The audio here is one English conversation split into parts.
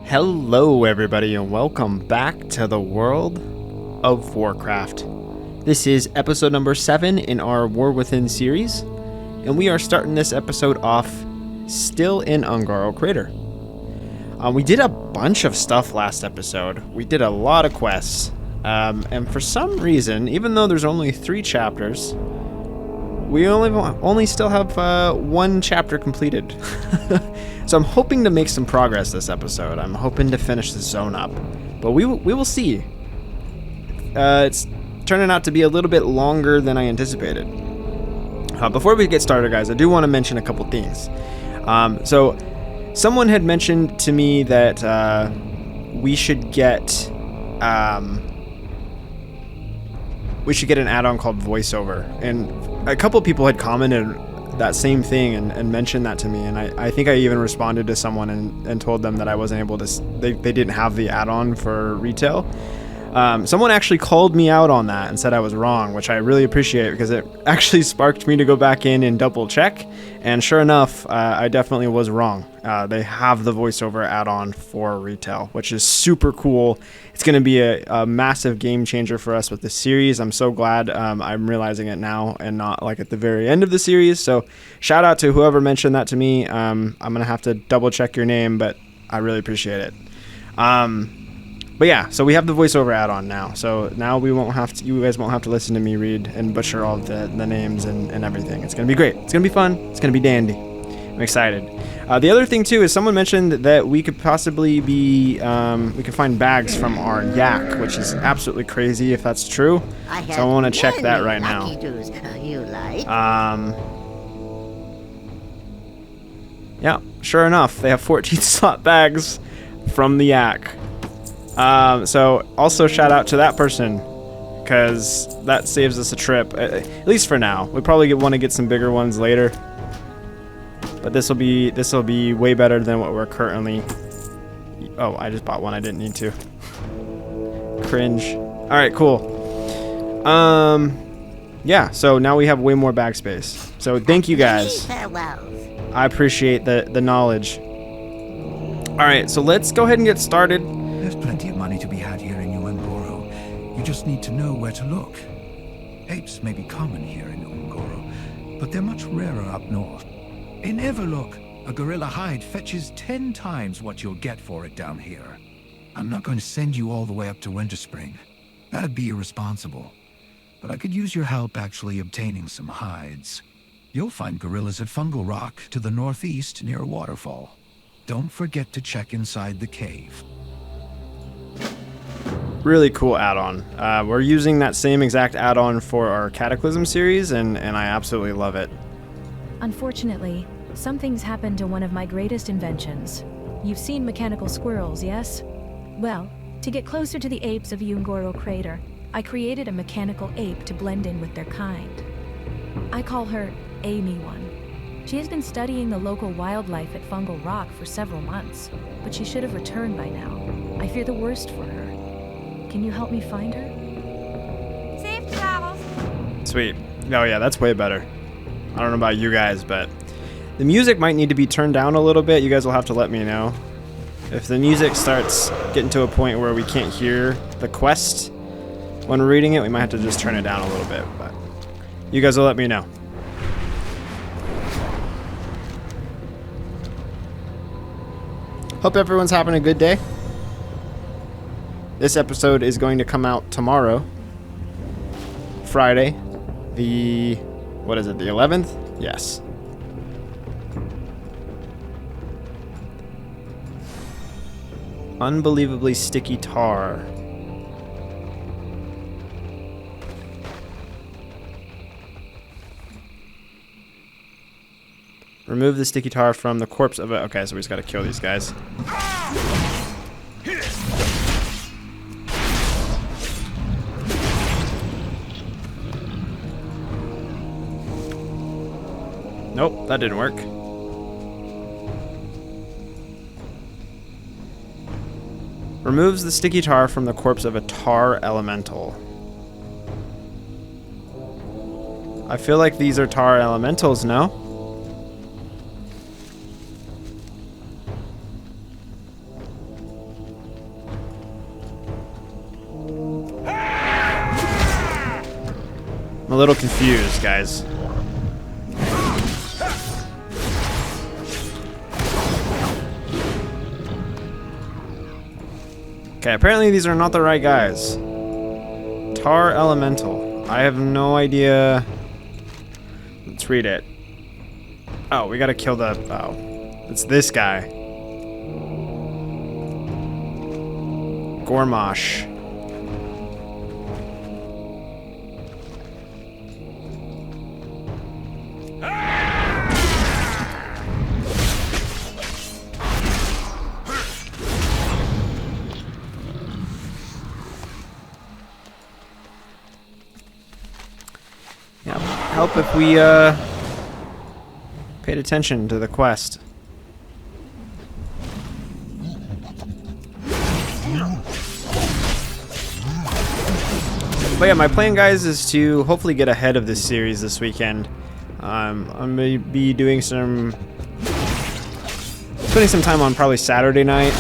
Hello everybody and welcome back to the World of Warcraft. This is episode number 7 in our War Within series, and we are starting this episode off still in Ungaro Crater. We did a bunch of stuff last episode. We did a lot of quests, and for some reason, even though there's only 3 chapters, we only still have 1 chapter completed. So I'm hoping to make some progress this episode. I'm hoping to finish the zone up, but we will see. It's turning out to be a little bit longer than I anticipated. Before we get started, guys, I do want to mention a couple things. So someone had mentioned to me that we should get an add-on called voiceover, and a couple people had commented that same thing and mentioned that to me, and I think I even responded to someone and told them that I wasn't able to, they didn't have the add-on for retail. Someone actually called me out on that and said I was wrong, which I really appreciate because it actually sparked me to go back in and double check, and sure enough, I definitely was wrong. They have the voiceover add-on for retail, which is super cool. It's going to be a massive game changer for us with the series. I'm so glad I'm realizing it now and not like at the very end of the series. So shout out to whoever mentioned that to me. I'm going to have to double check your name, but I really appreciate it. But yeah, so we have the voiceover add-on now. So now you guys won't have to listen to me read and butcher all of the names and everything. It's going to be great. It's going to be fun. It's going to be dandy. I'm excited. The other thing too is someone mentioned that we could possibly be, we could find bags from our yak, which is absolutely crazy if that's true. So I want to check that right now. Yeah, sure enough, they have 14 slot bags from the yak. So also shout out to that person, because that saves us a trip, at least for now. We probably want to get some bigger ones later, but this will be way better than what we're currently. Oh, I just bought one. I didn't need to. Cringe. All right, cool. Yeah. So now we have way more bag space. So thank you guys. I appreciate the knowledge. All right, so let's go ahead and get started. There's plenty of money to be had here in Ungoro. You just need to know where to look. Apes may be common here in Ungoro, but they're much rarer up north. In Everlook, a gorilla hide fetches 10 times what you'll get for it down here. I'm not going to send you all the way up to Winterspring. That'd be irresponsible. But I could use your help actually obtaining some hides. You'll find gorillas at Fungal Rock to the northeast near a waterfall. Don't forget to check inside the cave. Really cool add-on. We're using that same exact add-on for our Cataclysm series, and I absolutely love it. Unfortunately, something's happened to one of my greatest inventions. You've seen mechanical squirrels, yes? Well, to get closer to the apes of Ungoro Crater, I created a mechanical ape to blend in with their kind. I call her Amy One. She has been studying the local wildlife at Fungal Rock for several months, but she should have returned by now. I fear the worst for her. Can you help me find her? Safe travels. Sweet. Oh yeah, that's way better. I don't know about you guys, but the music might need to be turned down a little bit. You guys will have to let me know. If the music starts getting to a point where we can't hear the quest when we're reading it, we might have to just turn it down a little bit, but you guys will let me know. Hope everyone's having a good day. This episode is going to come out tomorrow, Friday, the 11th? Yes. Unbelievably sticky tar. Remove the sticky tar from the corpse of a... Okay, so we just gotta kill these guys. Nope, that didn't work. Removes the sticky tar from the corpse of a tar elemental. I feel like these are tar elementals, no? I'm a little confused, guys. Okay, apparently these are not the right guys. Tar Elemental. I have no idea. Let's read it. Oh, we gotta kill the... Oh. It's this guy. Gormosh. Help if we paid attention to the quest. But yeah, my plan, guys, is to hopefully get ahead of this series this weekend. I'm gonna be doing spending some time on probably Saturday night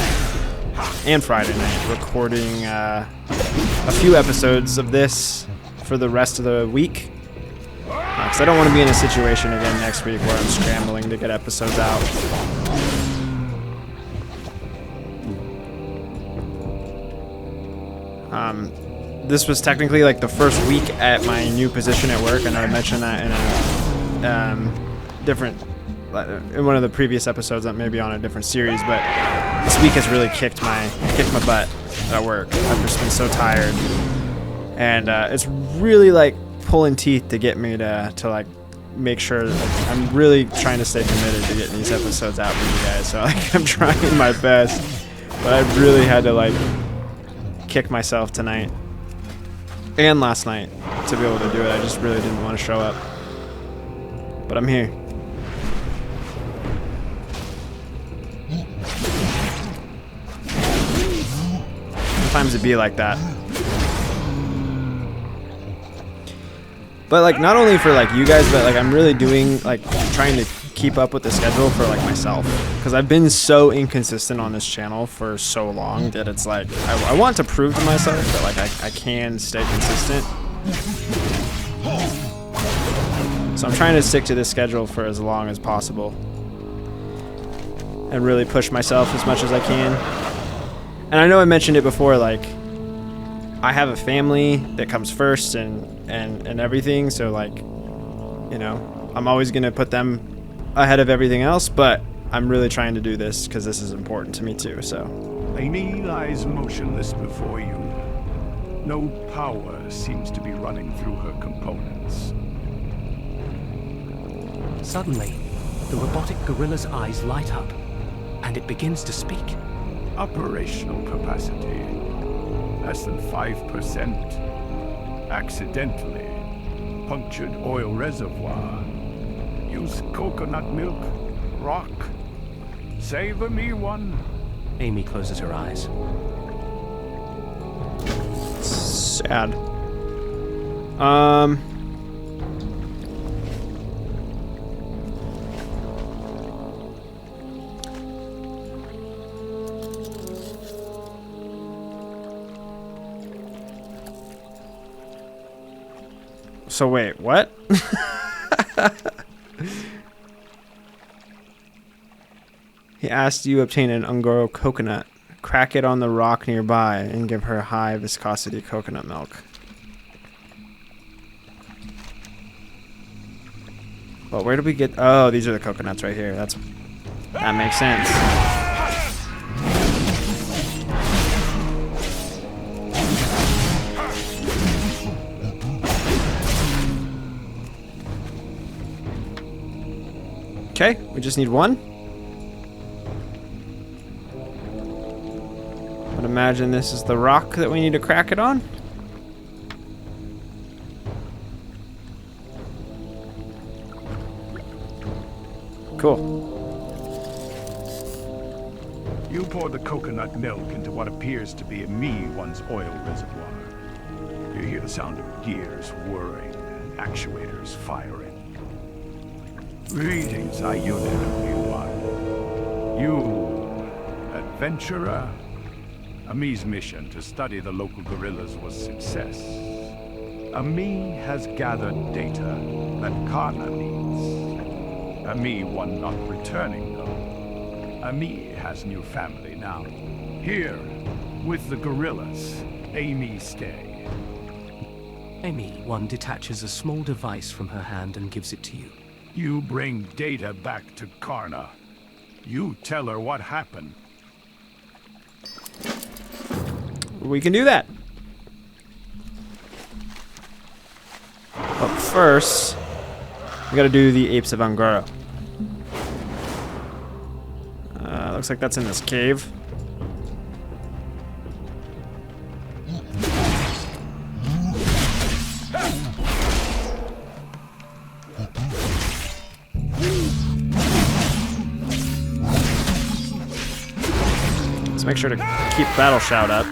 and Friday night, recording a few episodes of this for the rest of the week. Because I don't want to be in a situation again next week where I'm scrambling to get episodes out. This was technically like the first week at my new position at work. I know I mentioned that in a in one of the previous episodes, that may be on a different series, but this week has really kicked my butt at work. I've just been so tired, and it's really like pulling teeth to get me to like make sure that I'm really trying to stay committed to getting these episodes out for you guys. So like I'm trying my best, but I really had to like kick myself tonight and last night to be able to do it. I just really didn't want to show up, but I'm here. Sometimes it be like that. But like not only for like you guys, but like I'm really doing like trying to keep up with the schedule for like myself, because I've been so inconsistent on this channel for so long that it's like I want to prove to myself that like I can stay consistent. So I'm trying to stick to this schedule for as long as possible and really push myself as much as I can. And I know I mentioned it before, like I have a family that comes first and everything, so like, you know, I'm always gonna put them ahead of everything else, but I'm really trying to do this because this is important to me too, so. Amy lies motionless before you. No power seems to be running through her components. Suddenly, the robotic gorilla's eyes light up, and it begins to speak. Operational capacity, less than 5%. Accidentally punctured oil reservoir. Use coconut milk, rock. Savor me one. Amy closes her eyes. Sad. So wait, what? He asked you obtain an Ungoro coconut, crack it on the rock nearby, and give her high viscosity coconut milk. Well, where do we get... Oh, these are the coconuts right here. That makes sense. Okay, we just need one. I'd imagine this is the rock that we need to crack it on. Cool. You pour the coconut milk into what appears to be one's oil reservoir. You hear the sound of gears whirring and actuators firing. Greetings, our unit of B1. You, adventurer? Ami's mission to study the local gorillas was success. Ami has gathered data that Karna needs. Ami one not returning, though. Ami has new family now. Here, with the gorillas, Amy stay. Amy, one detaches a small device from her hand and gives it to you. You bring data back to Karna. You tell her what happened. We can do that. But first, we gotta do the Apes of Ungoro. Looks like that's in this cave. Let's make sure to keep Battle Shout up.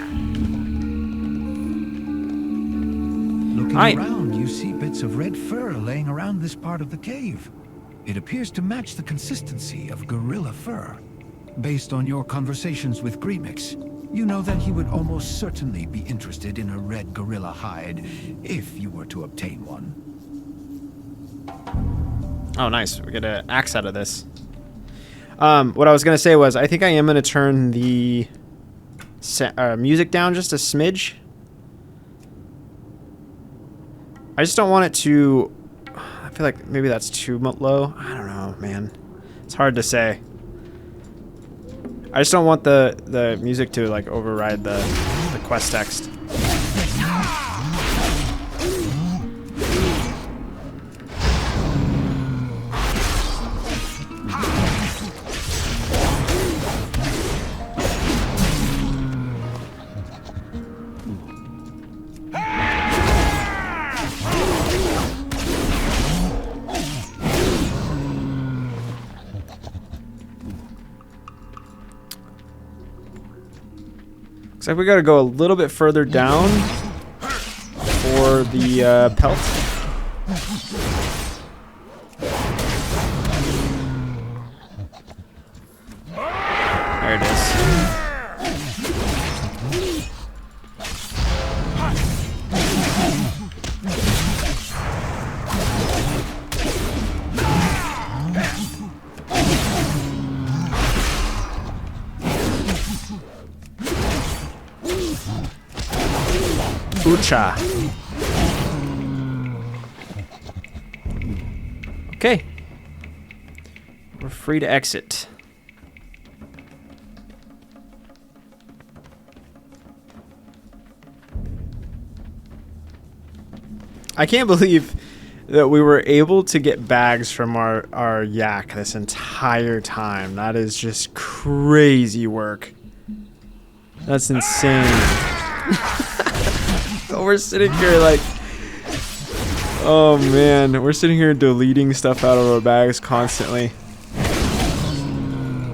Looking around, you see bits of red fur laying around this part of the cave. It appears to match the consistency of gorilla fur. Based on your conversations with Gremix, you know that he would almost certainly be interested in a red gorilla hide if you were to obtain one. Oh, nice. We get an axe out of this. What I was going to say was, I think I am going to turn the music down just a smidge. I just don't want it to... I feel like maybe that's too low. I don't know, man. It's hard to say. I just don't want the music to like override the quest text. Looks like we gotta go a little bit further down for the pelt. There it is. Ucha. Okay. We're free to exit. I can't believe that we were able to get bags from our yak this entire time. That is just crazy work. That's insane. We're sitting here like, oh man, we're sitting here deleting stuff out of our bags constantly.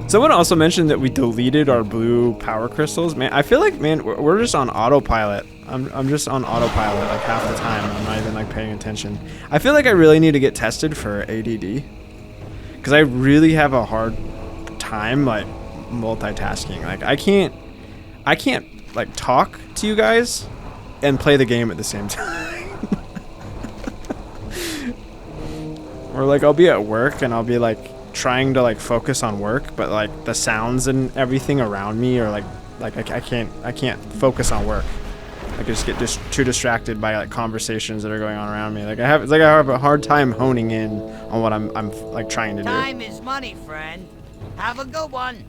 Someone also mentioned that we deleted our blue power crystals. Man, I feel like, man, we're just on autopilot. I'm just on autopilot like half the time. I'm not even like paying attention. I feel like I really need to get tested for ADD because I really have a hard time like multitasking. Like I can't like talk to you guys and play the game at the same time. Or like I'll be at work and I'll be like trying to like focus on work, but like the sounds and everything around me are like I can't focus on work. I just get too distracted by like conversations that are going on around me. Like I have a hard time honing in on what I'm like trying to do. Time is money, friend. Have a good one.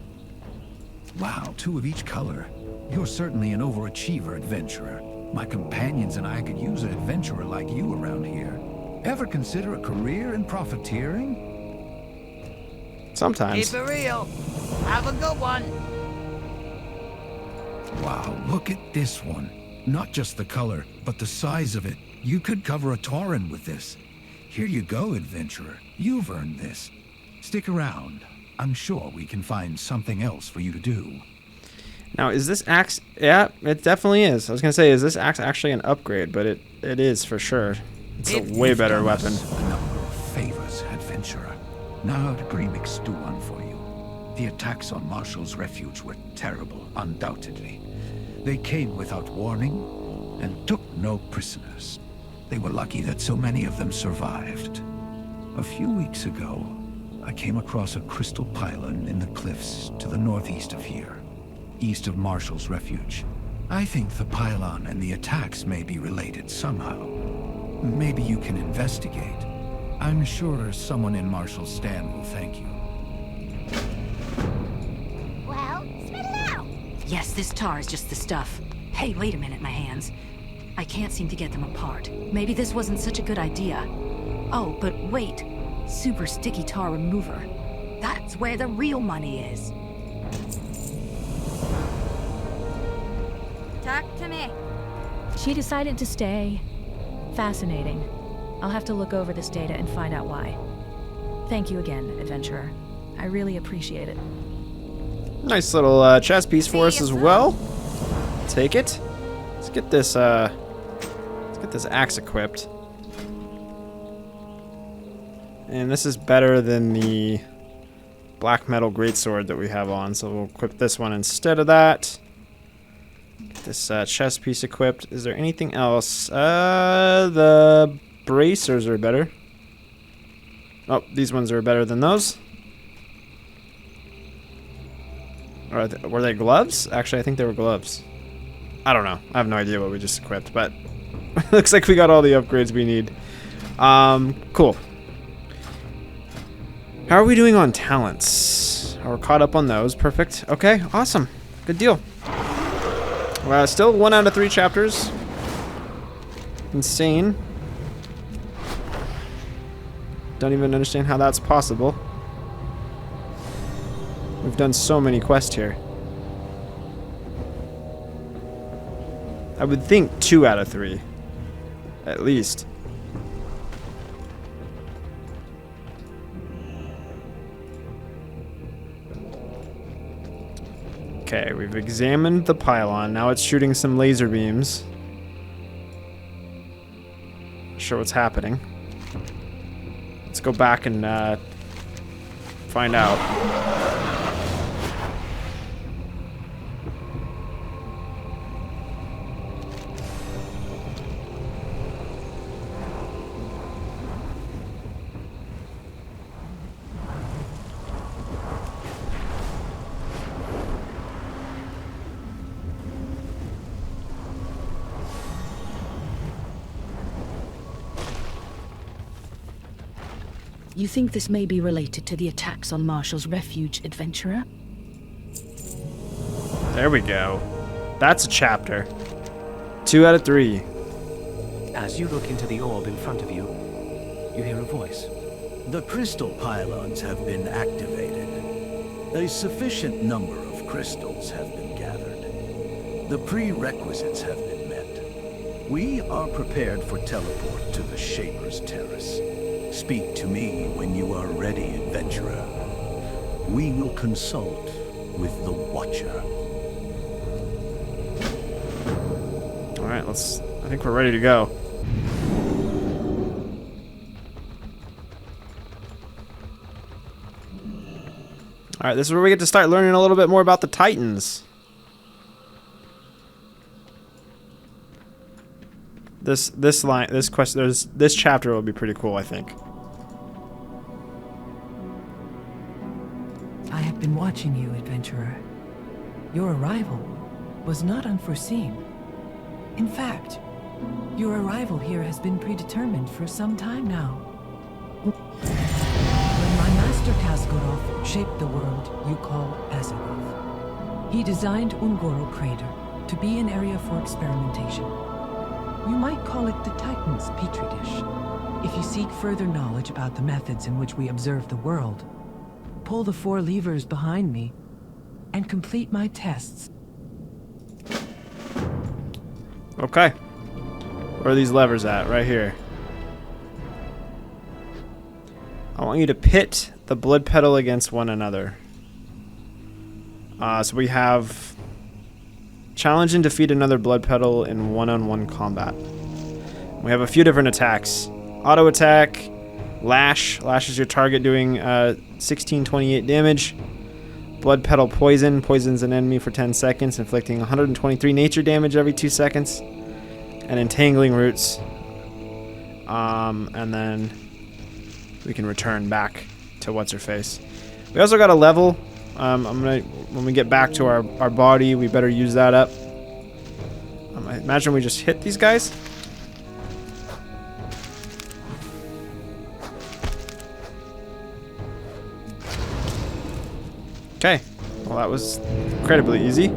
Wow, 2 of each color. You're certainly an overachiever adventurer. My companions and I could use an adventurer like you around here. Ever consider a career in profiteering? Sometimes. Keep it real. Have a good one. Wow, look at this one. Not just the color, but the size of it. You could cover a Tauren with this. Here you go, adventurer. You've earned this. Stick around. I'm sure we can find something else for you to do. Now, is this axe... Yeah, it definitely is. I was going to say, is this axe actually an upgrade? But it is for sure. It's a way better weapon. A number of favors, adventurer. Now to Gremix do one for you. The attacks on Marshall's refuge were terrible, undoubtedly. They came without warning and took no prisoners. They were lucky that so many of them survived. A few weeks ago, I came across a crystal pylon in the cliffs to the northeast of here, east of Marshall's refuge. I think the pylon and the attacks may be related somehow. Maybe you can investigate. I'm sure someone in Marshall's stand will thank you. Well, spit it out! Yes, this tar is just the stuff. Hey, wait a minute, my hands. I can't seem to get them apart. Maybe this wasn't such a good idea. Oh, but wait. Super sticky tar remover. That's where the real money is. Talk to me. She decided to stay. Fascinating. I'll have to look over this data and find out why. Thank you again, adventurer. I really appreciate it. Nice little chess piece for us as well. Take it. Let's get this axe equipped. And this is better than the black metal greatsword that we have on, so we'll equip this one instead of that. Get this chest piece equipped. Is there anything else? The bracers are better. Oh, these ones are better than those. Were they gloves? Actually, I think they were gloves. I don't know. I have no idea what we just equipped, but looks like we got all the upgrades we need. Cool. How are we doing on talents? We're caught up on those. Perfect. Okay, awesome. Good deal. Still 1 out of 3 chapters. Insane. Don't even understand how that's possible. We've done so many quests here. I would think 2 out of 3. At least. Okay, we've examined the pylon. Now it's shooting some laser beams. Not sure what's happening. Let's go back and find out. You think this may be related to the attacks on Marshall's refuge, adventurer? There we go. That's a chapter. 2 out of 3. As you look into the orb in front of you, you hear a voice. The crystal pylons have been activated. A sufficient number of crystals have been gathered. The prerequisites have been met. We are prepared for teleport to the Shaper's Terrace. Speak to me when you are ready, adventurer. We will consult with the Watcher. Alright, I think we're ready to go. Alright, this is where we get to start learning a little bit more about the Titans. This chapter will be pretty cool, I think. I have been watching you, adventurer. Your arrival was not unforeseen. In fact, your arrival here has been predetermined for some time now. When my master Kazgorov shaped the world you call Azeroth, he designed Ungoro Crater to be an area for experimentation. You might call it the Titan's petri dish. If you seek further knowledge about the methods in which we observe the world, pull the 4 levers behind me and complete my tests. Okay. Where are these levers at? Right here. I want you to pit the blood petal against one another. So we have challenge and defeat another blood petal in one-on-one combat. We have a few different attacks. Auto attack, lash, lashes your target doing 1628 damage. Blood petal poison, poisons an enemy for 10 seconds, inflicting 123 nature damage every 2 seconds. And entangling roots, And then we can return back to what's-her-face. We also got a level. When we get back to our body, we better use that up. I imagine we just hit these guys. Okay, well that was incredibly easy.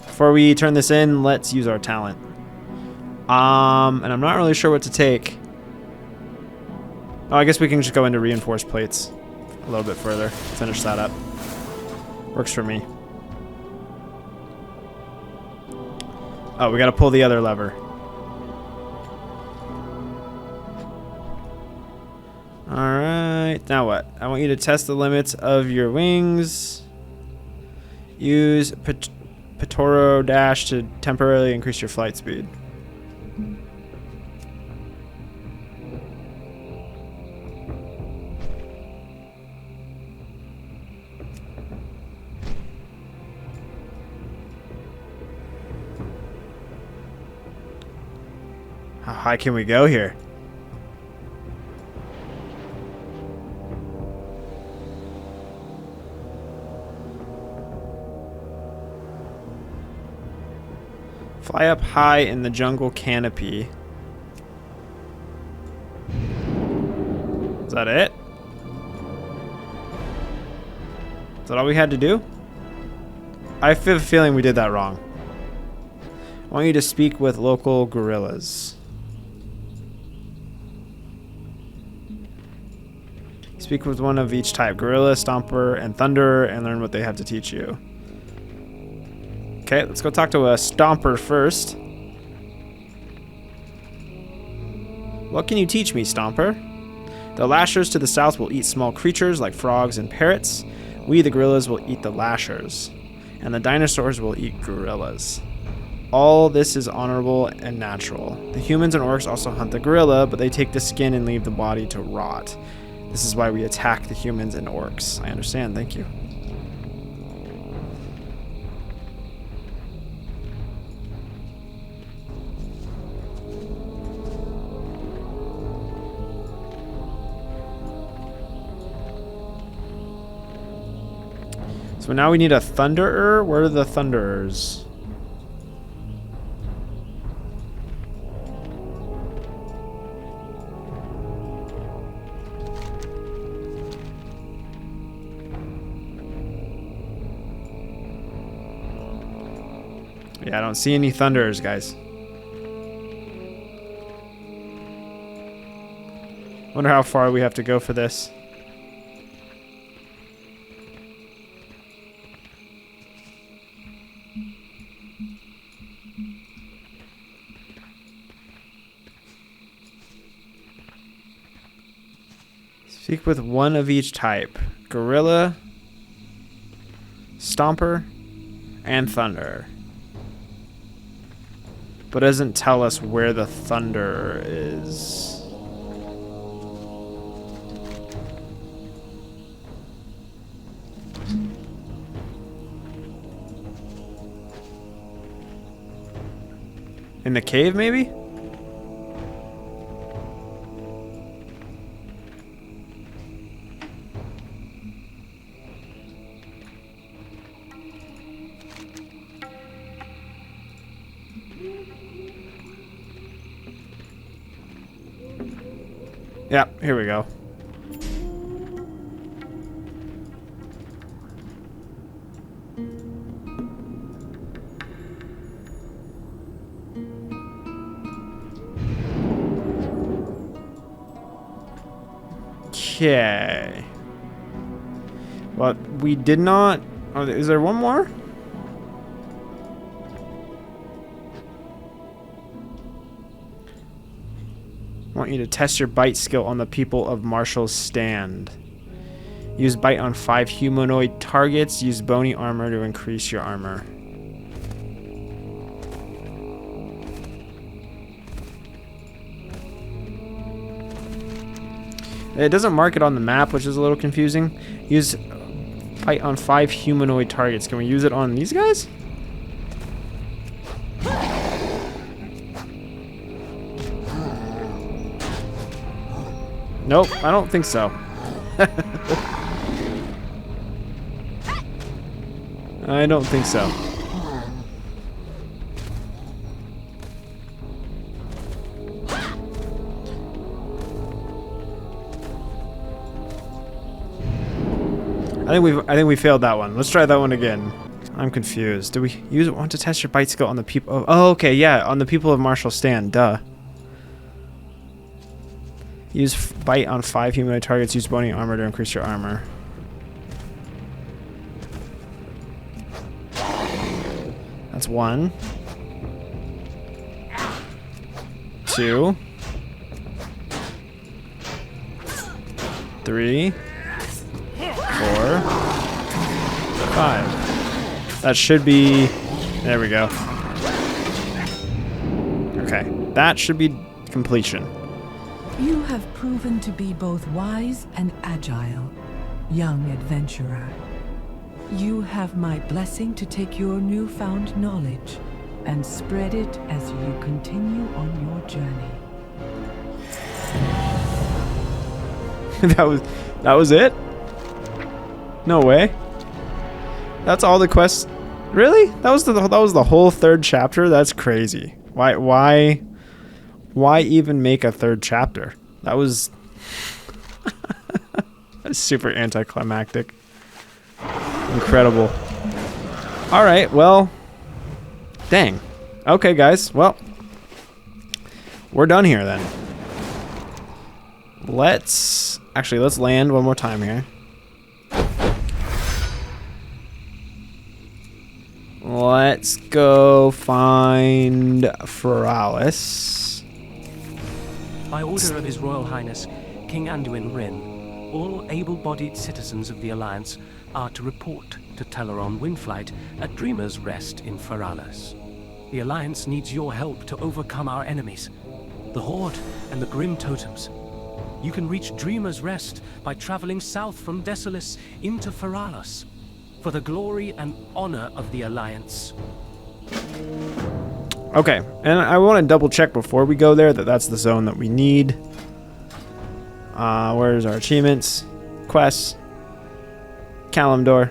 Before we turn this in, let's use our talent. And I'm not really sure what to take. Oh, I guess we can just go into reinforced plates a little bit further. Finish that up. Works for me. Oh, we gotta pull the other lever. Alright, now what? I want you to test the limits of your wings. Use Pitoro Dash to temporarily increase your flight speed. How high can we go here? Fly up high in the jungle canopy. Is that it? Is that all we had to do? I have a feeling we did that wrong. I want you to speak with local gorillas. Speak with one of each type. Gorilla, Stomper, and Thunderer, and learn what they have to teach you. Okay, let's go talk to a Stomper first. What can you teach me, Stomper? The Lashers to the south will eat small creatures like frogs and parrots. We, the gorillas, will eat the Lashers. And the dinosaurs will eat gorillas. All this is honorable and natural. The humans and orcs also hunt the gorilla, but they take the skin and leave the body to rot. This is why we attack the humans and orcs. I understand, thank you. So now we need a Thunderer. Where are the Thunderers? Yeah, I don't see any Thunderers, guys. Wonder how far we have to go for this. Speak with one of each type. Gorilla, Stomper, and Thunderer. But doesn't tell us where the Thunderer is. In the cave, maybe? Yeah, here we go. Okay. But we did not... Oh, is there one more? I want you to test your bite skill on the people of Marshall's Stand. Use bite on 5 humanoid targets. Use bony armor to increase your armor. It doesn't mark it on the map, which is a little confusing. Use bite on 5 humanoid targets. Can we use it on these guys? Nope, I don't think so. I don't think so. I think we failed that one. Let's try that one again. I'm confused. Do we want to test your bite skill on the people? Oh, okay, yeah, on the people of Marshall Stand. Duh. Use bite on 5 humanoid targets. Use bony armor to increase your armor. That's 1. 2. 3. 4. 5. That should be... There we go. Okay. That should be completion. You have proven to be both wise and agile, young adventurer. You have my blessing to take your newfound knowledge and spread it as you continue on your journey. That was it? No way. That's all the quests. Really? That was the whole 3rd chapter? That's crazy. Why even make a 3rd chapter? That was super anticlimactic. Incredible. All right, well, dang. Okay, guys. Well, we're done here then. Let's land one more time here. Let's go find Feralis. By order of His Royal Highness, King Anduin Wrynn, all able-bodied citizens of the Alliance are to report to Teleron Windflight at Dreamer's Rest in Feralis. The Alliance needs your help to overcome our enemies, the Horde and the Grim Totems. You can reach Dreamer's Rest by traveling south from Desolis into Feralis, for the glory and honor of the Alliance. Okay, and I want to double check before we go there that that's the zone that we need. Where's our achievements? Quests. Kalimdor.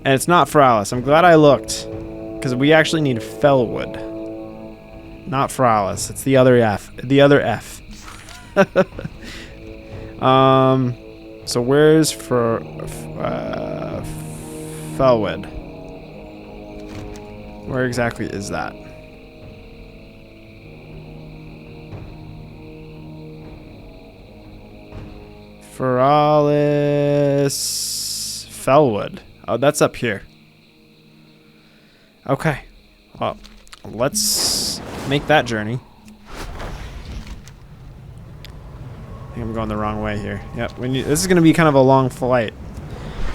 And it's not Feralis. I'm glad I looked, because we actually need Felwood. Not Feralis. It's the other F. The other F. So where's Felwood? Where exactly is that? Feralis... Felwood. Oh, that's up here. Okay. Well, let's make that journey. I think I'm going the wrong way here. Yep. This is going to be kind of a long flight.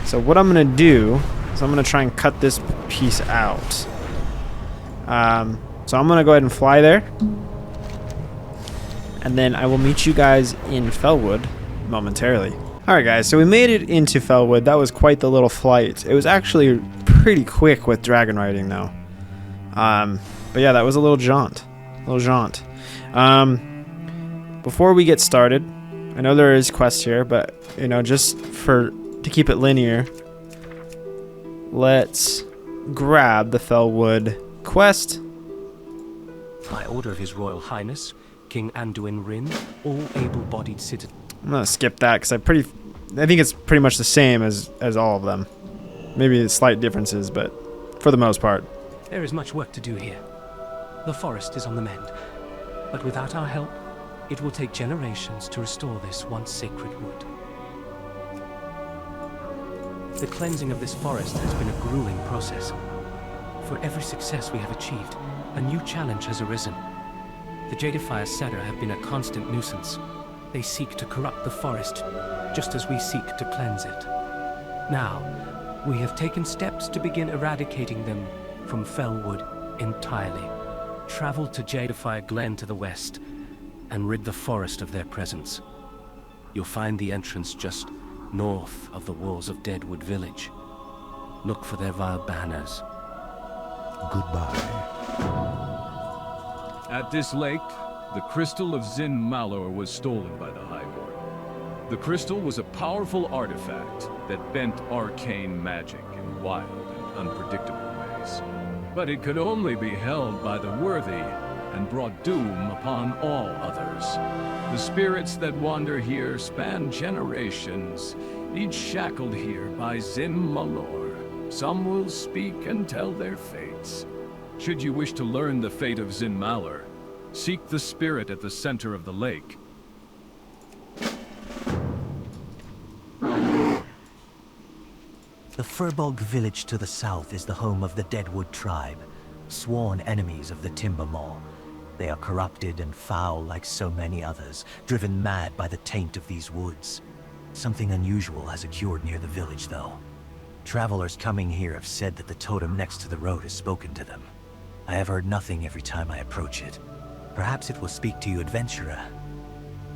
So what I'm going to do is I'm going to try and cut this piece out. So I'm going to go ahead and fly there. And then I will meet you guys in Felwood momentarily. Alright guys, so we made it into Felwood. That was quite the little flight. It was actually pretty quick with dragon riding though. But yeah, that was a little jaunt. Before we get started, I know there is quests here, but you know, just to keep it linear, let's grab the Felwood quest. By order of His Royal Highness, King Anduin Wrynn, all able-bodied citizens. I'm gonna skip that because I think it's pretty much the same as all of them. Maybe slight differences, but for the most part. There is much work to do here. The forest is on the mend, but without our help, it will take generations to restore this once sacred wood. The cleansing of this forest has been a grueling process. For every success we have achieved, a new challenge has arisen. The Jadefire Setter have been a constant nuisance. They seek to corrupt the forest, just as we seek to cleanse it. Now, we have taken steps to begin eradicating them from Felwood entirely. Travel to Jadefire Glen to the west, and rid the forest of their presence. You'll find the entrance just north of the walls of Deadwood Village. Look for their vile banners. Goodbye. At this lake, The crystal of Zin Malor was stolen by the High Lord. The crystal was a powerful artifact that bent arcane magic in wild and unpredictable ways. But it could only be held by the worthy and brought doom upon all others. The spirits that wander here span generations, each shackled here by Zin Malor. Some will speak and tell their fates. Should you wish to learn the fate of Zin Malor, seek the spirit at the center of the lake. The Furbolg village to the south is the home of the Deadwood tribe, sworn enemies of the Timber Maw. They are corrupted and foul like so many others, driven mad by the taint of these woods. Something unusual has occurred near the village, though. Travelers coming here have said that the totem next to the road has spoken to them. I have heard nothing every time I approach it. Perhaps it will speak to you, adventurer.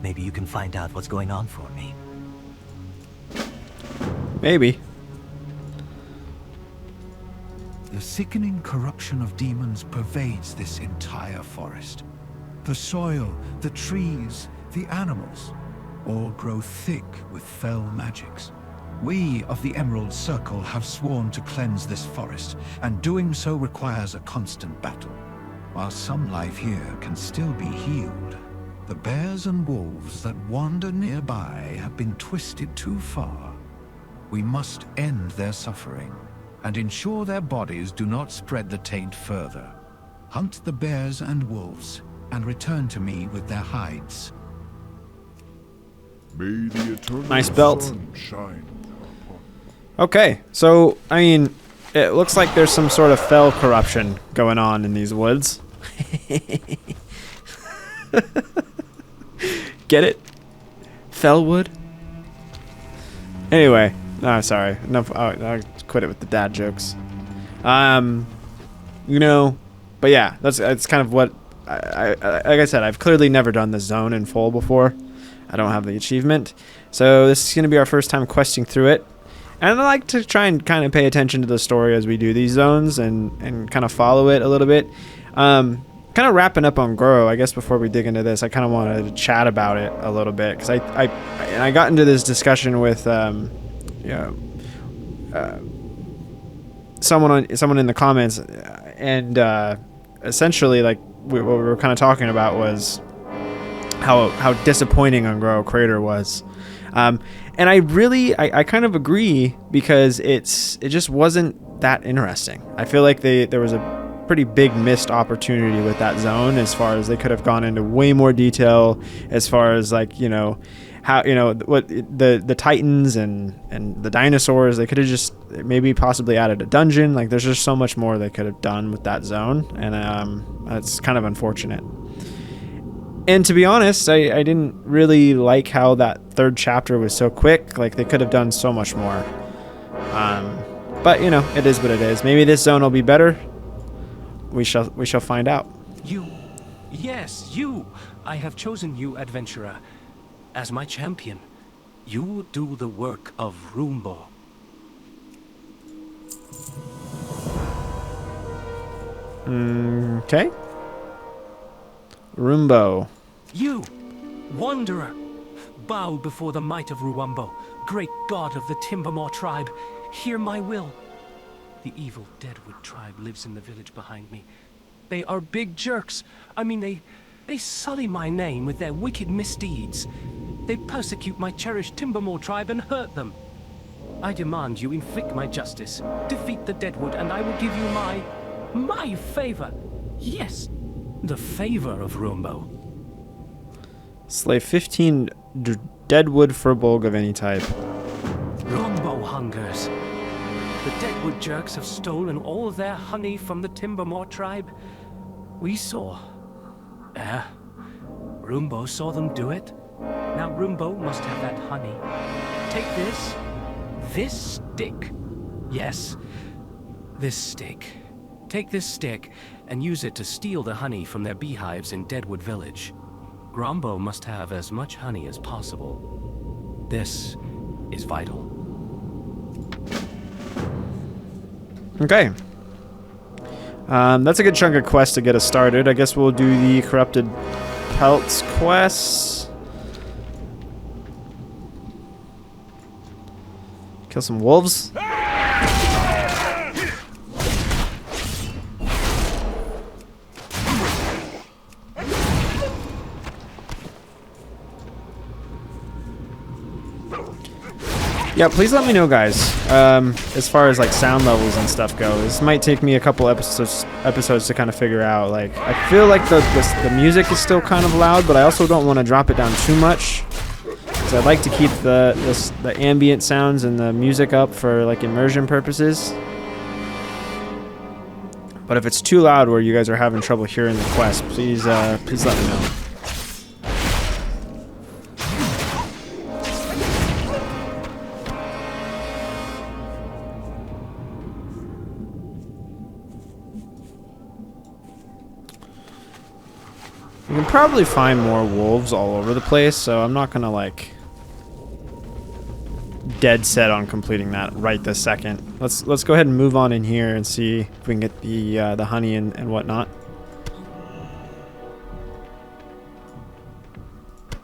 Maybe you can find out what's going on for me. Maybe. The sickening corruption of demons pervades this entire forest. The soil, the trees, the animals, all grow thick with fell magics. We of the Emerald Circle have sworn to cleanse this forest, and doing so requires a constant battle. While some life here can still be healed, the bears and wolves that wander nearby have been twisted too far. We must end their suffering and ensure their bodies do not spread the taint further. Hunt the bears and wolves, and return to me with their hides. May the eternal Nice belt. sun shine. Okay, so, I mean, it looks like there's some sort of fell corruption going on in these woods. Get it? Felwood? Anyway, no, sorry. Enough. I'll quit it with the dad jokes. You know, but yeah, that's kind of what like I said, I've clearly never done this zone in full before. I don't have the achievement, so this is going to be our first time questing through it. And I like to try and kind of pay attention to the story as we do these zones and kind of follow it a little bit. Kind of wrapping up on Goro, I guess before we dig into this, I kind of wanted to chat about it a little bit, because I got into this discussion with someone in the comments, and essentially, like, what we were kind of talking about was how disappointing Ungoro Crater was. And I kind of agree, because it just wasn't that interesting. I feel like there was a pretty big missed opportunity with that zone, as far as they could have gone into way more detail as far as, like, you know, how, you know, what the Titans and the dinosaurs. They could have just maybe possibly added a dungeon. Like, there's just so much more they could have done with that zone, and it's kind of unfortunate. And to be honest, I didn't really like how that third chapter was so quick. Like, they could have done so much more. But, you know, it is what it is. Maybe this zone will be better. We shall find out. You. Yes, you. I have chosen you, adventurer, as my champion. You do the work of Ruumbo. Okay. Ruumbo. You, wanderer, bow before the might of Ruumbo, great god of the Timbermaw tribe. Hear my will. The evil Deadwood tribe lives in the village behind me. They are big jerks. I mean, they sully my name with their wicked misdeeds. They persecute my cherished Timbermaw tribe and hurt them. I demand you inflict my justice, defeat the Deadwood, and I will give you my favor. Yes, the favor of Ruumbo. Slay 15 Deadwood Furbolg of any type. Ruumbo hungers. The Deadwood jerks have stolen all their honey from the Timbermaw tribe. We saw. Ruumbo saw them do it. Now Ruumbo must have that honey. Take this stick. Yes, this stick. Take this stick and use it to steal the honey from their beehives in Deadwood Village. Ruumbo must have as much honey as possible. This is vital. Okay. That's a good chunk of quest to get us started. I guess we'll do the corrupted pelts quests. Kill some wolves. Yeah, please let me know, guys, as far as like sound levels and stuff go. This might take me a couple episodes to kind of figure out. Like, I feel like the music is still kind of loud, but I also don't want to drop it down too much, because I'd like to keep the ambient sounds and the music up for like immersion purposes. But if it's too loud where you guys are having trouble hearing the quest, please let me know. You can probably find more wolves all over the place, so I'm not gonna like dead set on completing that right this second. Let's go ahead and move on in here and see if we can get the honey and whatnot.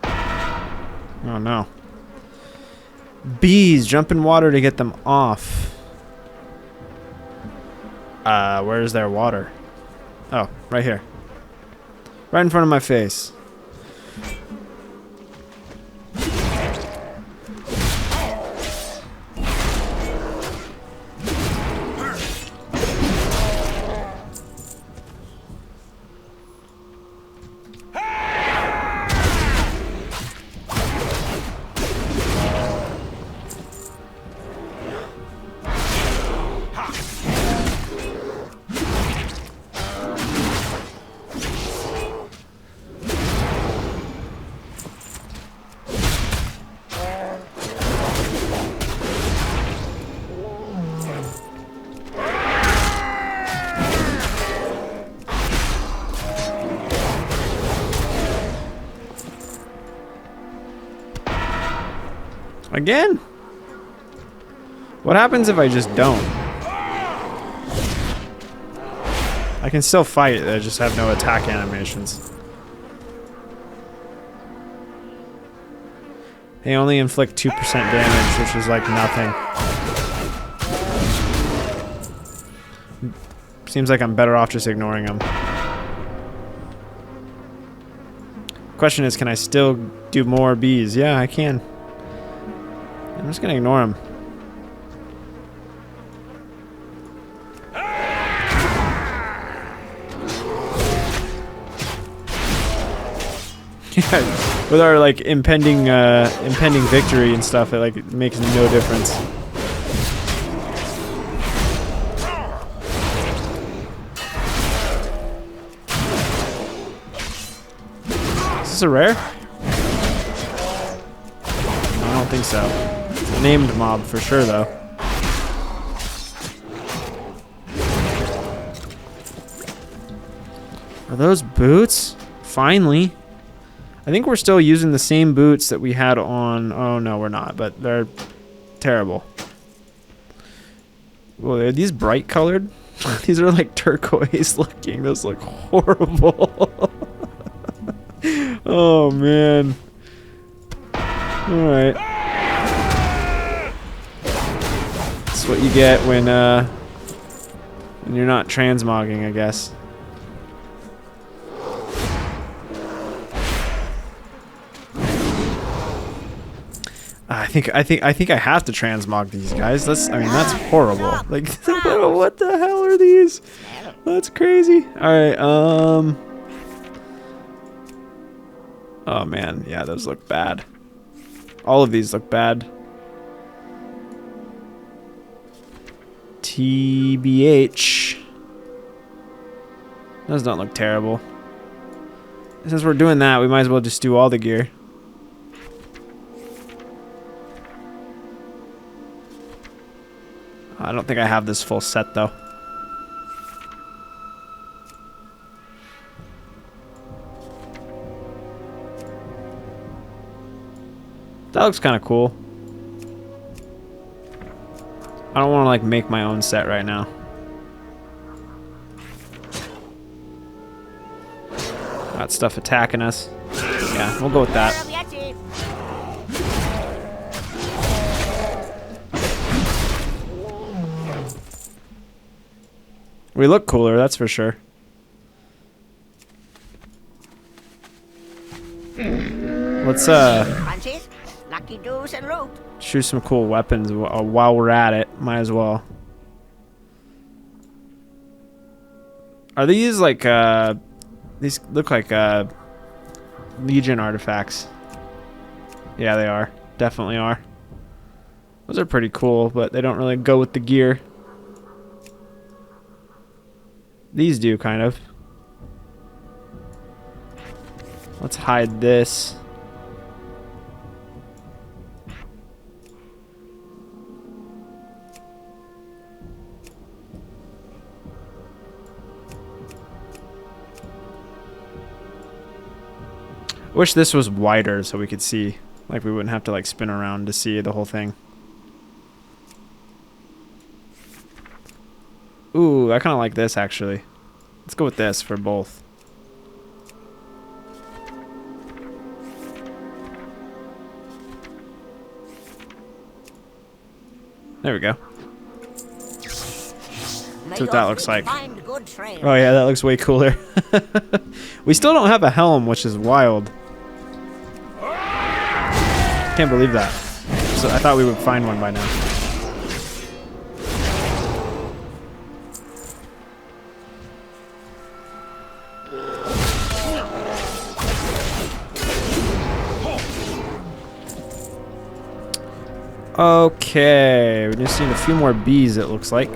Oh no. Bees, jump in water to get them off. Where's their water? Oh, right here. Right in front of my face. Again? What happens if I just don't? I can still fight, I just have no attack animations. They only inflict 2% damage, which is like nothing. Seems like I'm better off just ignoring them. Question is, can I still do more bees? Yeah, I can. I'm just gonna ignore him. Yeah, with our like impending victory and stuff, it like makes no difference. Is this a rare? I don't think so. Named mob for sure, though. Are those boots? Finally. I think we're still using the same boots that we had on... Oh, no, we're not, but they're terrible. Well, are these bright colored? These are like turquoise looking. Those look horrible. Oh, man. Alright. That's what you get when you're not transmogging, I guess. I think I have to transmog these guys. That's horrible. Like, what the hell are these? That's crazy. All right. Oh man, yeah, those look bad. All of these look bad. TBH. Those don't look terrible. Since we're doing that, we might as well just do all the gear. I don't think I have this full set though. That looks kind of cool. I don't want to like make my own set right now. got stuff attacking us. Yeah, we'll go with that. We look cooler, that's for sure. Let's Punches, lucky doos and loot. shoot some cool weapons while we're at it. Might as well. Are these like these look like Legion artifacts? Yeah, they are. Definitely are. Those are pretty cool, but they don't really go with the gear. These do, kind of. Let's hide this. I wish this was wider so we could see. Like we wouldn't have to like spin around to see the whole thing. Ooh, I kind of like this actually. Let's go with this for both. There we go. That's what that looks like. Oh yeah, that looks way cooler. We still don't have a helm, which is wild. Can't believe that. So I thought we would find one by now. Okay, we just need a few more bees, it looks like.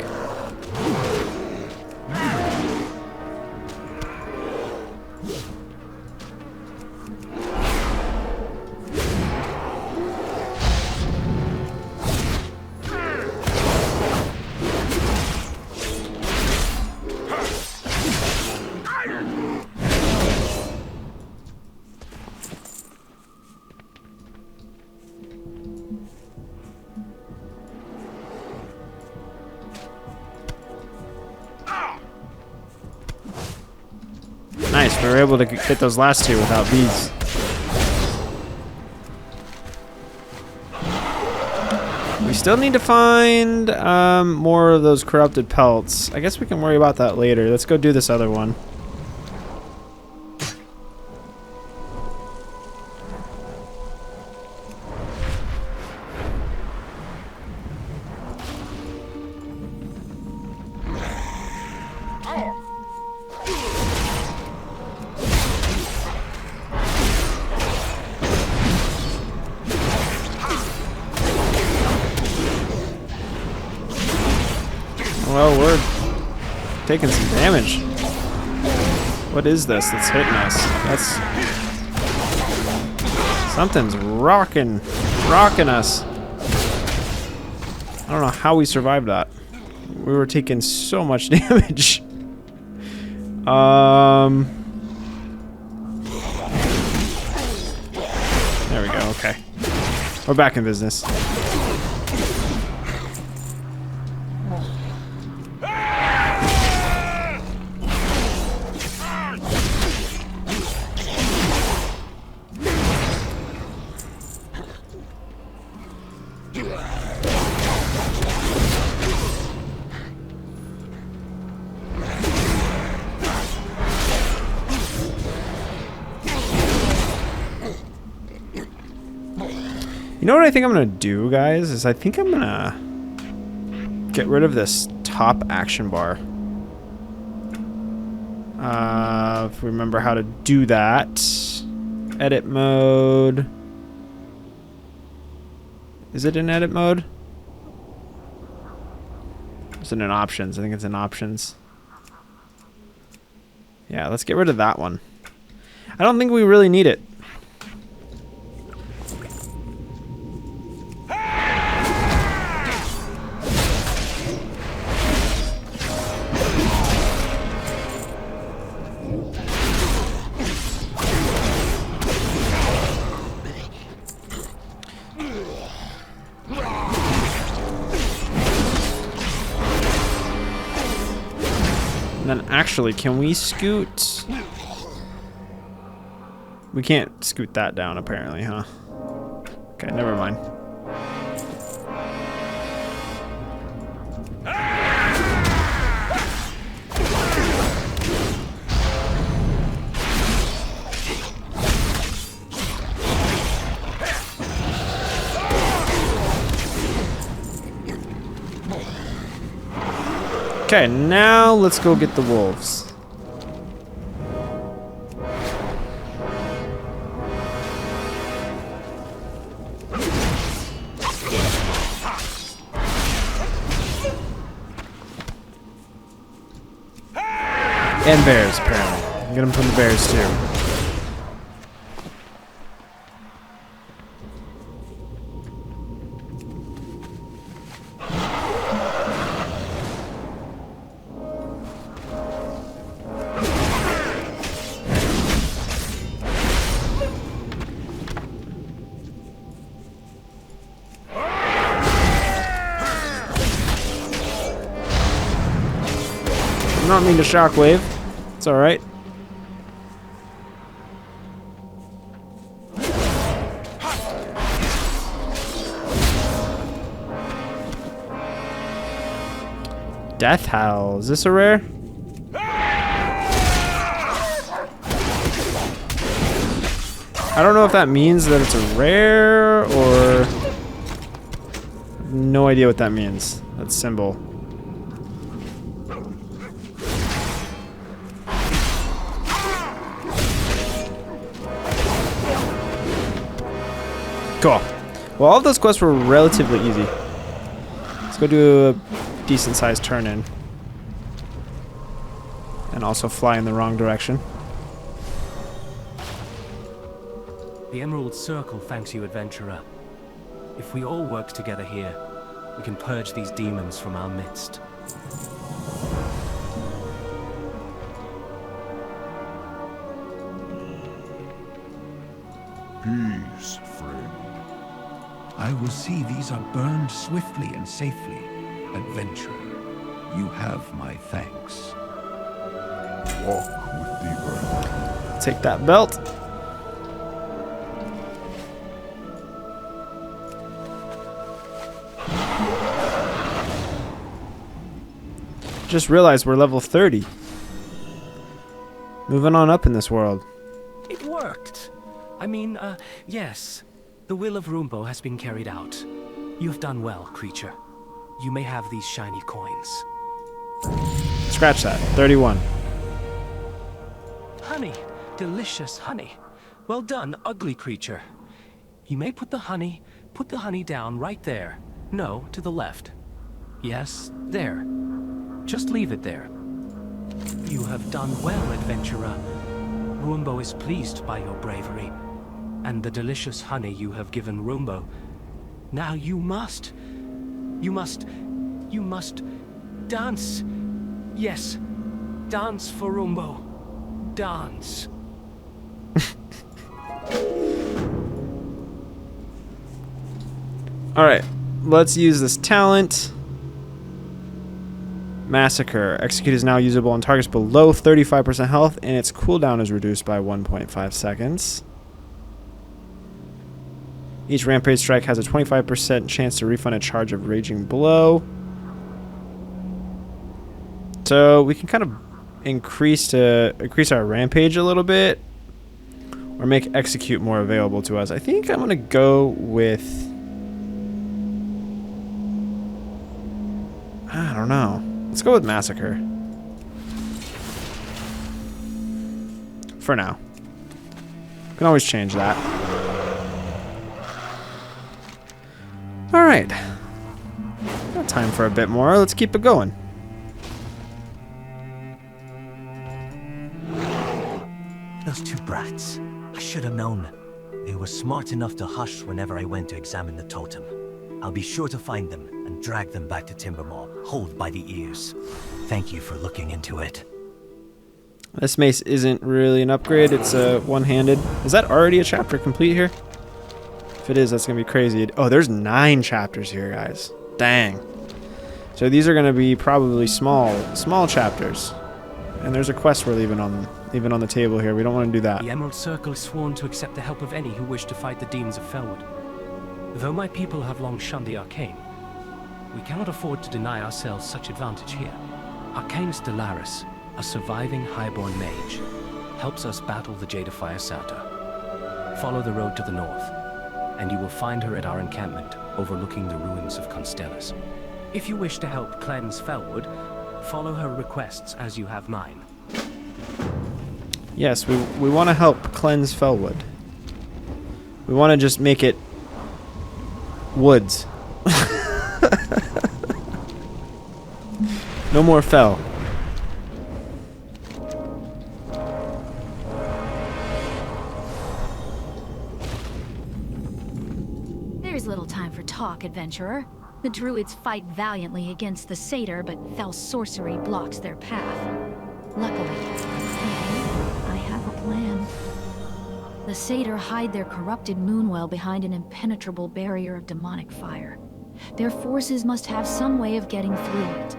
Nice, we were able to get those last two without bees. We still need to find more of those corrupted pelts. I guess we can worry about that later. Let's go do this other one. Well, we're taking some damage. What is this that's hitting us? That's... something's rocking us. I don't know how we survived that. We were taking so much damage. There we go, okay. We're back in business. You know what I think I'm gonna do, guys? Is I think I'm gonna get rid of this top action bar. If we remember how to do that. Edit mode. Is it in edit mode? Is it in options? I think it's in options. Yeah, let's get rid of that one. I don't think we really need it. And then actually, can we scoot? We can't scoot that down apparently, huh? Okay, never mind. Okay, now let's go get the wolves. And bears, apparently. Get them from the bears, too. I'm not mean to shockwave. It's alright. Death Howl. Is this a rare? I don't know if that means that it's a rare or... No idea what that means. That symbol. Cool. Well, all of those quests were relatively easy. Let's go do a decent sized turn in. And also fly in the wrong direction. The Emerald Circle thanks you, adventurer. If we all work together here, we can purge these demons from our midst. Peace, friend. I will see these are burned swiftly and safely. Adventurer, you have my thanks. Walk with the earth. Take that belt. Just realized we're level 30. Moving on up in this world. It worked. I mean, yes. The will of Ruumbo has been carried out. You have done well, creature. You may have these shiny coins. Scratch that. 31. Honey. Delicious honey. Well done, ugly creature. You may put the honey down right there. No, to the left. Yes, there. Just leave it there. You have done well, adventurer. Ruumbo is pleased by your bravery, and the delicious honey you have given Ruumbo. Now you must dance. Yes, dance for Ruumbo. Dance. Alright, let's use this talent. Massacre. Execute is now usable on targets below 35% health, and its cooldown is reduced by 1.5 seconds. Each rampage strike has a 25% chance to refund a charge of raging blow. So we can kind of increase our rampage a little bit, or make execute more available to us. I think I'm gonna go with, I don't know. Let's go with massacre for now. Can always change that. All right, got time for a bit more. Let's keep it going. Those two brats. I should have known. They were smart enough to hush whenever I went to examine the totem. I'll be sure to find them and drag them back to Timbermore, hold by the ears. Thank you for looking into it. This mace isn't really an upgrade. It's one-handed. Is that already a chapter complete here? If it is, that's going to be crazy. Oh, there's 9 chapters here, guys. Dang. So these are going to be probably small chapters. And there's a quest we're leaving on even on the table here. We don't want to do that. The Emerald Circle is sworn to accept the help of any who wish to fight the demons of Felwood. Though my people have long shunned the arcane, we cannot afford to deny ourselves such advantage here. Arcane Stellaris, a surviving highborn mage, helps us battle the Jadefire Satyr. Follow the road to the north, and you will find her at our encampment overlooking the ruins of Constellas. If you wish to help cleanse Felwood, follow her requests as you have mine. Yes, we want to help cleanse Felwood. We want to just make it woods. No more Fel. There's little time for talk, adventurer. The druids fight valiantly against the satyr, but fell sorcery blocks their path. Luckily, I have a plan. The satyr hide their corrupted moonwell behind an impenetrable barrier of demonic fire. Their forces must have some way of getting through it.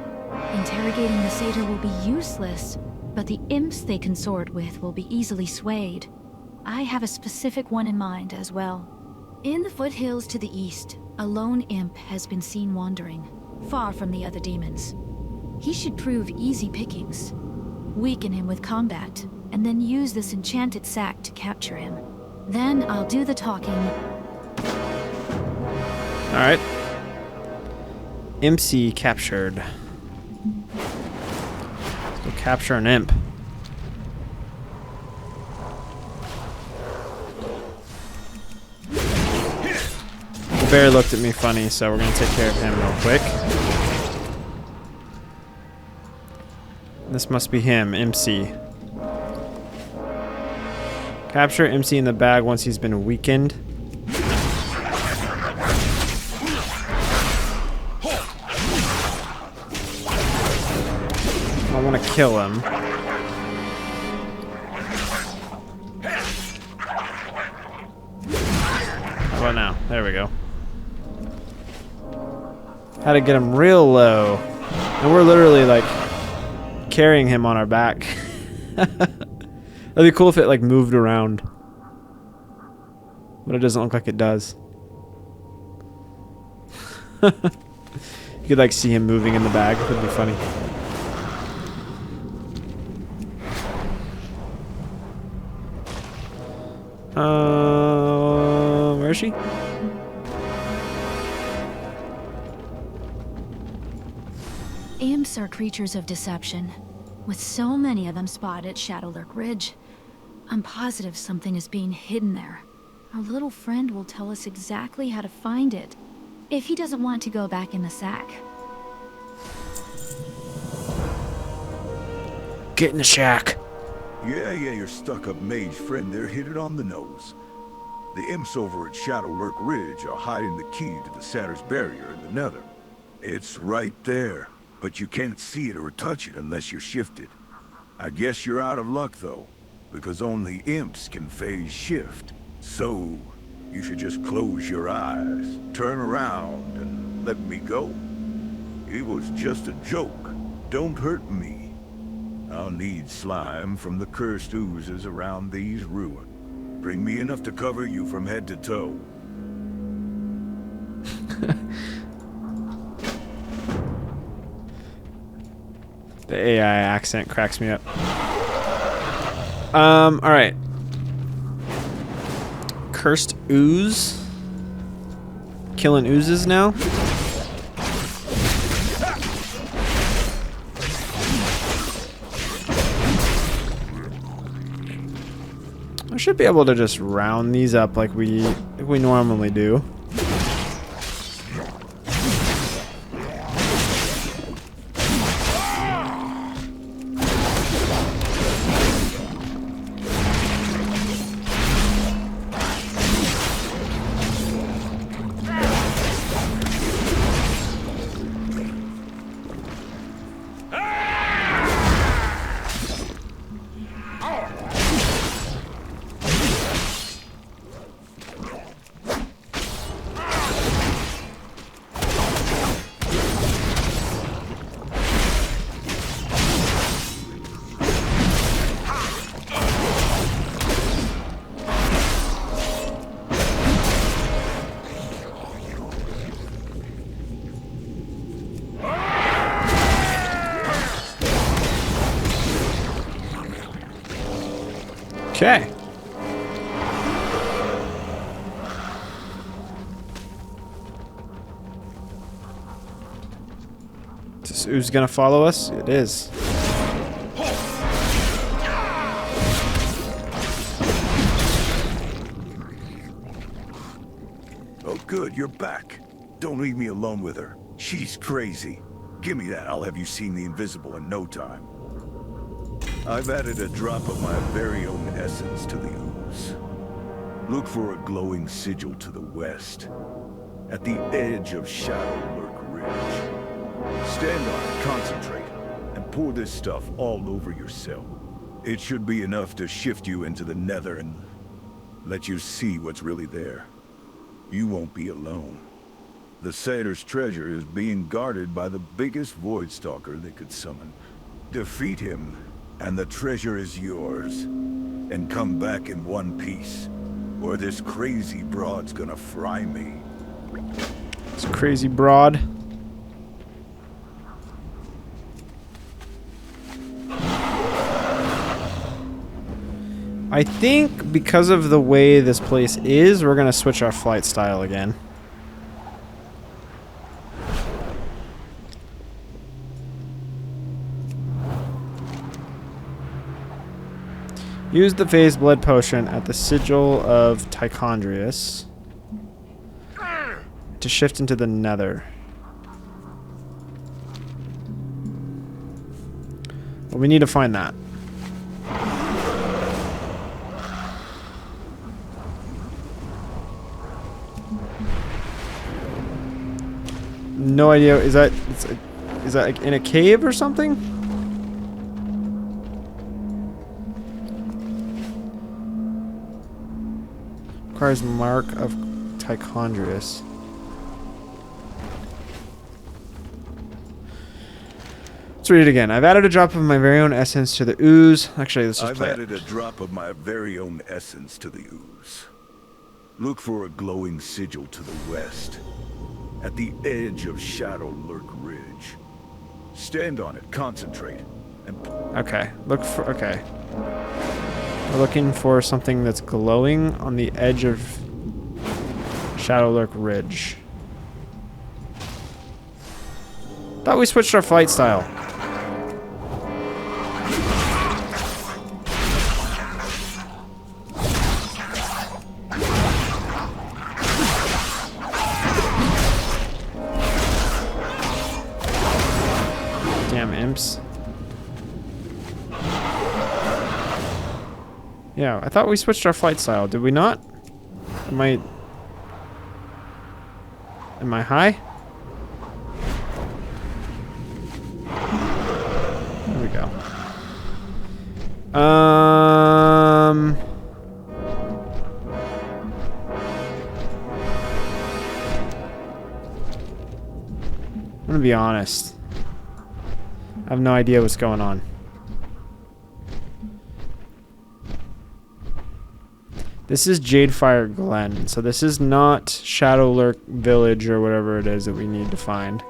Interrogating the satyr will be useless, but the imps they consort with will be easily swayed. I have a specific one in mind as well. In the foothills to the east, a lone imp has been seen wandering, far from the other demons. He should prove easy pickings. Weaken him with combat, and then use this enchanted sack to capture him. Then I'll do the talking. Alright. MC captured. Let's go capture an imp. The bear looked at me funny, so we're gonna take care of him real quick. This must be him, MC. Capture MC in the bag once he's been weakened. I want to kill him. How about now? There we go. Had to get him real low. And we're literally like carrying him on our back. That'd be cool if it like moved around. But it doesn't look like it does. You could like see him moving in the bag. That'd be funny. Where is she? Imps are creatures of deception. With so many of them spotted at Shadowlurk Ridge, I'm positive something is being hidden there. Our little friend will tell us exactly how to find it, if he doesn't want to go back in the sack. Get in the shack. Yeah, your stuck-up mage friend there hit it on the nose. The imps over at Shadowlurk Ridge are hiding the key to the Satyr's barrier in the nether. It's right there, but you can't see it or touch it unless you're shifted. I guess you're out of luck, though, because only imps can phase shift. So, you should just close your eyes, turn around, and let me go. It was just a joke. Don't hurt me. I'll need slime from the cursed oozes around these ruins. Bring me enough to cover you from head to toe. The AI accent cracks me up. Alright. Cursed ooze. Killing oozes now. I should be able to just round these up like we normally do. Okay. Is this ooze gonna follow us? It is. Oh, good, you're back. Don't leave me alone with her. She's crazy. Give me that, I'll have you seeing the invisible in no time. I've added a drop of my very own essence to the ooze. Look for a glowing sigil to the west, at the edge of Shadow Lurk Ridge. Stand on it, concentrate, and pour this stuff all over yourself. It should be enough to shift you into the nether and let you see what's really there. You won't be alone. The satyr's treasure is being guarded by the biggest void stalker they could summon. Defeat him, and the treasure is yours. And come back in one piece, or this crazy broad's gonna fry me. It's crazy broad. I think because of the way this place is, we're gonna switch our flight style again. Use the phase blood potion at the sigil of Tichondrius to shift into the nether. Well, we need to find that. No idea. Is that like in a cave or something? Requires mark of Tichondrius. Let's read it again. I've added a drop of my very own essence to the ooze. Actually, let's just play it. I've added a drop of my very own essence to the ooze. Look for a glowing sigil to the west, at the edge of Shadow Lurk Ridge. Stand on it, concentrate, and... Okay, look for... Okay. We're looking for something that's glowing on the edge of Shadow Lurk Ridge. Thought we switched our flight style. Damn imps. Yeah, I thought we switched our flight style. Did we not? Am I high? There we go. I'm gonna be honest. I have no idea what's going on. This is Jadefire Glen, so this is not Shadow Lurk Village or whatever it is that we need to find.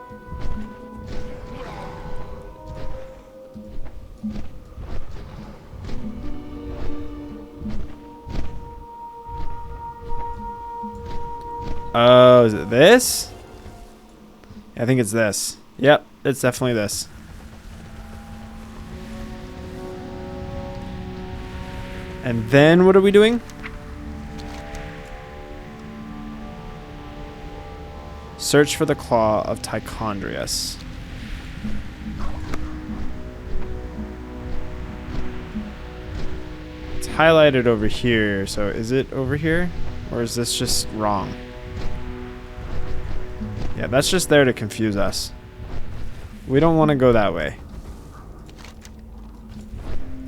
Oh, is it this? Yeah, I think it's this. Yep, it's definitely this. And then what are we doing? Search for the claw of Tichondrius. It's highlighted over here, so is it over here? Or is this just wrong? Yeah, that's just there to confuse us. We don't want to go that way.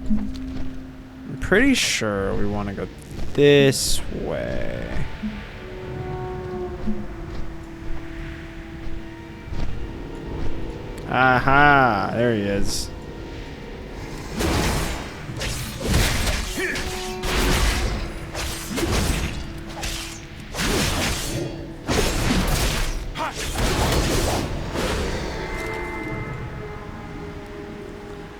I'm pretty sure we want to go this way. Aha! There he is.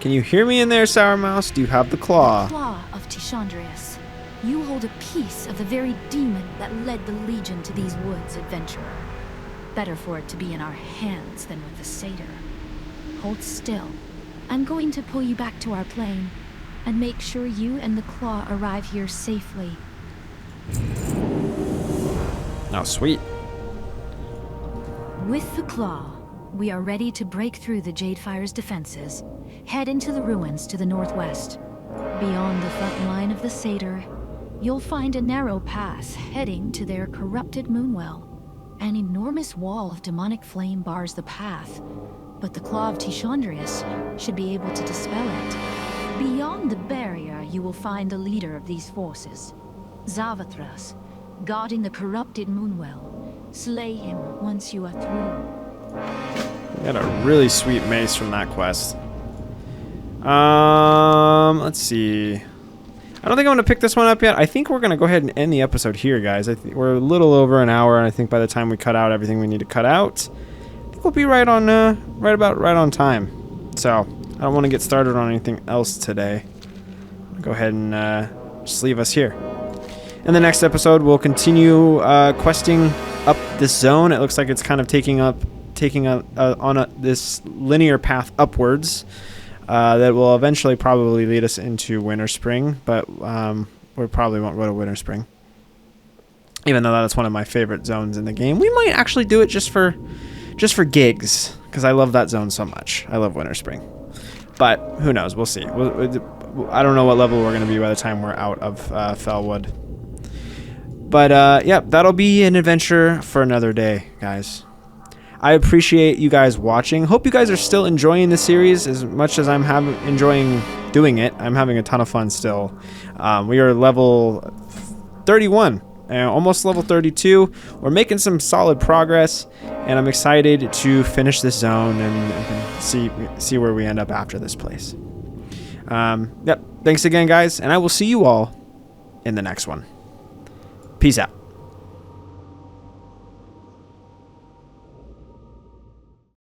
Can you hear me in there, Sourmouse? Do you have the claw? Claw of Tichondrius. You hold a piece of the very demon that led the Legion to these woods, adventurer. Better for it to be in our hands than with the satyr. Hold still. I'm going to pull you back to our plane, and make sure you and the Claw arrive here safely. Oh, sweet. With the Claw, we are ready to break through the Jadefire's defenses, head into the ruins to the northwest. Beyond the front line of the satyr, you'll find a narrow path heading to their corrupted moonwell. An enormous wall of demonic flame bars the path, but the Claw of Tishandrius should be able to dispel it. Beyond the barrier, you will find the leader of these forces, Zavathras, guarding the corrupted moonwell. Slay him once you are through. Got a really sweet mace from that quest. Let's see. I don't think I'm going to pick this one up yet. I think we're going to go ahead and end the episode here, guys. I think we're a little over an hour, and I think by the time we cut out everything we need to cut out, I think we'll be right on time. So I don't want to get started on anything else today. I'll go ahead and just leave us here. In the next episode, we'll continue questing up this zone. It looks like it's kind of taking this linear path upwards. That will eventually probably lead us into Winter Spring, but we probably won't go to Winter Spring. Even though that's one of my favorite zones in the game, we might actually do it just for gigs, because I love that zone so much. I love Winter Spring, but who knows? We'll see. I don't know what level we're going to be by the time we're out of Felwood. But yeah, that'll be an adventure for another day, guys. I appreciate you guys watching. Hope you guys are still enjoying the series as much as I'm enjoying doing it. I'm having a ton of fun still. We are level 31, almost level 32. We're making some solid progress, and I'm excited to finish this zone and see where we end up after this place. Yep. Thanks again, guys, and I will see you all in the next one. Peace out.